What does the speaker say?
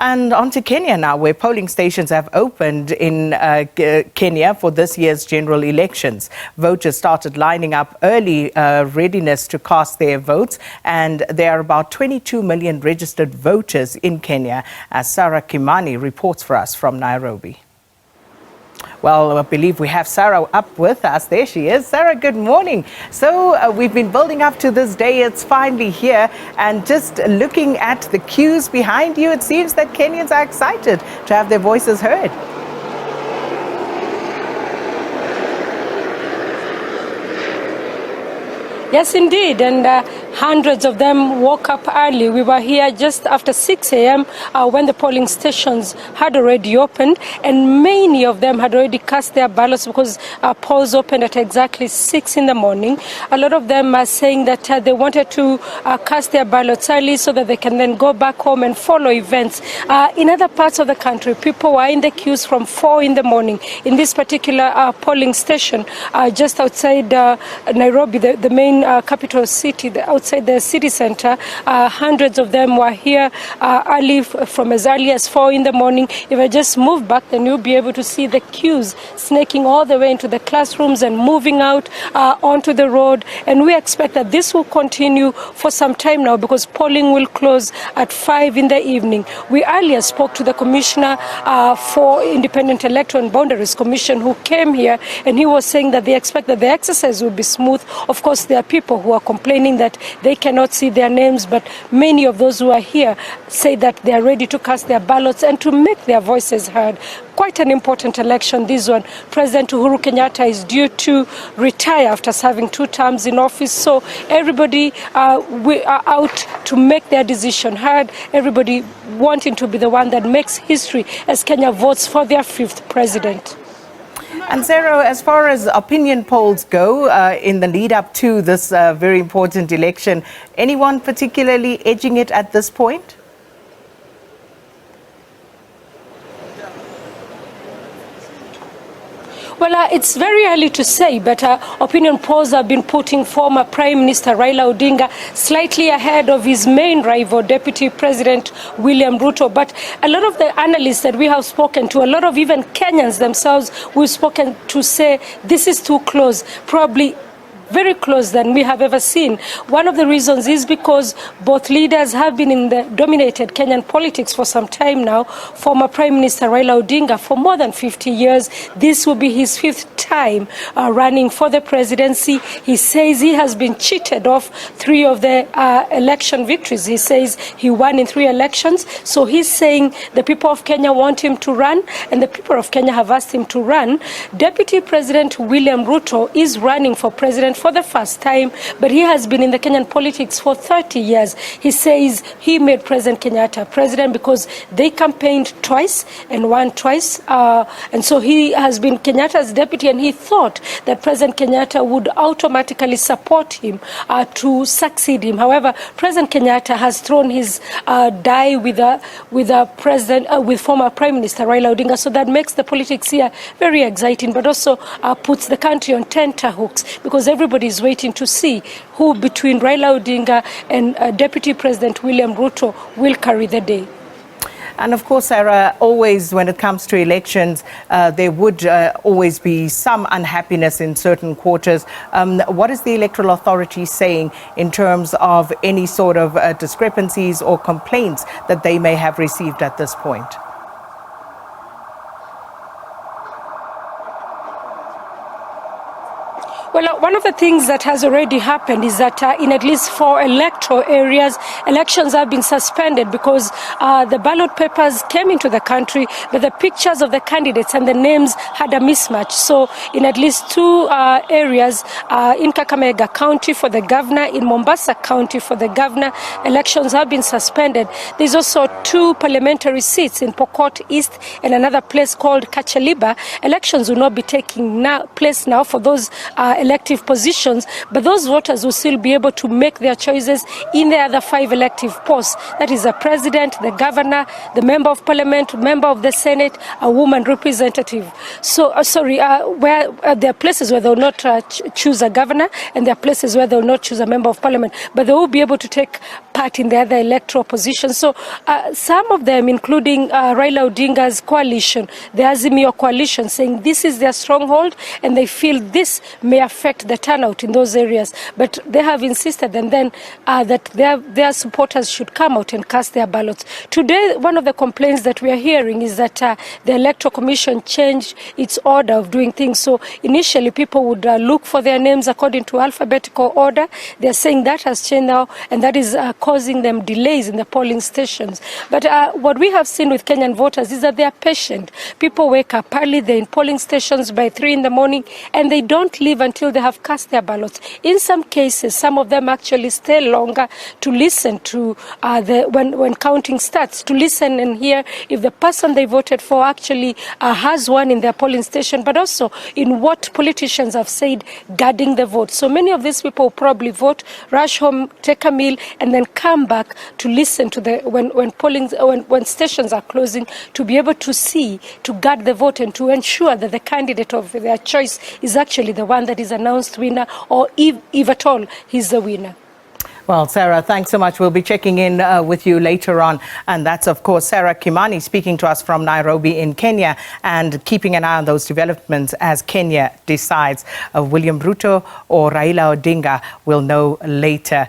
And on to Kenya now, where polling stations have opened in Kenya for this year's general elections. Voters started lining up early readiness to cast their votes, and there are about 22 million registered voters in Kenya, as Sarah Kimani reports for us from Nairobi. Well, I believe we have Sarah up with us. There she is. Sarah, good morning. So we've been building up to this day. It's finally here. And just looking at the queues behind you, it seems that Kenyans are excited to have their voices heard. Yes, indeed, and hundreds of them woke up early. We were here just after 6 a.m. When the polling stations had already opened, and many of them had already cast their ballots because polls opened at exactly 6 in the morning. A lot of them are saying that they wanted to cast their ballots early so that they can then go back home and follow events. In other parts of the country, people were in the queues from 4 in the morning. In this particular polling station, just outside Nairobi, the main capital city, outside the city center, hundreds of them were here early, from as early as 4 in the morning. If I just move back, then you'll be able to see the queues snaking all the way into the classrooms and moving out onto the road. And we expect that this will continue for some time now, because polling will close at 5 in the evening. We earlier spoke to the Commissioner for Independent Electoral and Boundaries Commission, who came here, and he was saying that they expect that the exercise will be smooth. Of course, there are people who are complaining that they cannot see their names, but many of those who are here say that they are ready to cast their ballots and to make their voices heard. Quite an important election, this one. President Uhuru Kenyatta is due to retire after serving 2 terms in office, so everybody we are out to make their decision heard, everybody wanting to be the one that makes history as Kenya votes for their 5th president. And Sarah, as far as opinion polls go in the lead up to this very important election, anyone particularly edging it at this point? Well, it's very early to say, but opinion polls have been putting former Prime Minister Raila Odinga slightly ahead of his main rival, Deputy President William Ruto. But a lot of the analysts that we have spoken to, a lot of even Kenyans themselves we've spoken to, say this is too close, probably very close than we have ever seen. One of the reasons is because both leaders have been in the dominated Kenyan politics for some time now. Former Prime Minister Raila Odinga for more than 50 years. This will be his 5th time running for the presidency. He says he has been cheated of 3 of the election victories. He says he won in 3 elections. So he's saying the people of Kenya want him to run, and the people of Kenya have asked him to run. Deputy President William Ruto is running for president for the first time, but he has been in the Kenyan politics for 30 years. He says he made President Kenyatta president because they campaigned twice and won twice. And so he has been Kenyatta's deputy, and he thought that President Kenyatta would automatically support him to succeed him. However, President Kenyatta has thrown his die with former Prime Minister Raila Odinga, so that makes the politics here very exciting, but also puts the country on tenterhooks, because everybody is waiting to see who between Raila Odinga and Deputy President William Ruto will carry the day. And of course, Sarah, always when it comes to elections, there would always be some unhappiness in certain quarters. What is the Electoral Authority saying in terms of any sort of discrepancies or complaints that they may have received at this point? Well, one of the things that has already happened is that in at least 4 electoral areas, elections have been suspended because the ballot papers came into the country, but the pictures of the candidates and the names had a mismatch. So in at least 2 areas, in Kakamega County for the governor, in Mombasa County for the governor, elections have been suspended. There's also 2 parliamentary seats in Pokot East and another place called Kachaliba. Elections will not be taking place now for those elective elective positions, but those voters will still be able to make their choices in the other 5 elective posts. That is the president, the governor, the member of parliament, member of the Senate, a woman representative. So, where there are places where they will not choose a governor, and there are places where they will not choose a member of parliament, but they will be able to take part in the other electoral positions. So some of them, including Raila Odinga's coalition, the Azimio coalition, saying this is their stronghold and they feel this may affect the turnout in those areas. But they have insisted and then that their supporters should come out and cast their ballots. Today, one of the complaints that we are hearing is that the Electoral Commission changed its order of doing things. So initially, people would look for their names according to alphabetical order. They are saying that has changed now, and that is causing them delays in the polling stations. But what we have seen with Kenyan voters is that they are patient. People wake up early, they're in polling stations by 3 in the morning, and they don't leave until they have cast their ballots. In some cases, some of them actually stay longer to listen to when counting starts, to listen and hear if the person they voted for actually has won in their polling station, but also in what politicians have said guarding the vote. So many of these people probably vote, rush home, take a meal, and then come back to listen to when stations are closing, to be able to see, to guard the vote and to ensure that the candidate of their choice is actually the one that is announced winner, or if at all he's the winner. Well, Sarah, thanks so much. We'll be checking in with you later on. And that's, of course, Sarah Kimani speaking to us from Nairobi in Kenya, and keeping an eye on those developments as Kenya decides. William Ruto or Raila Odinga will know later.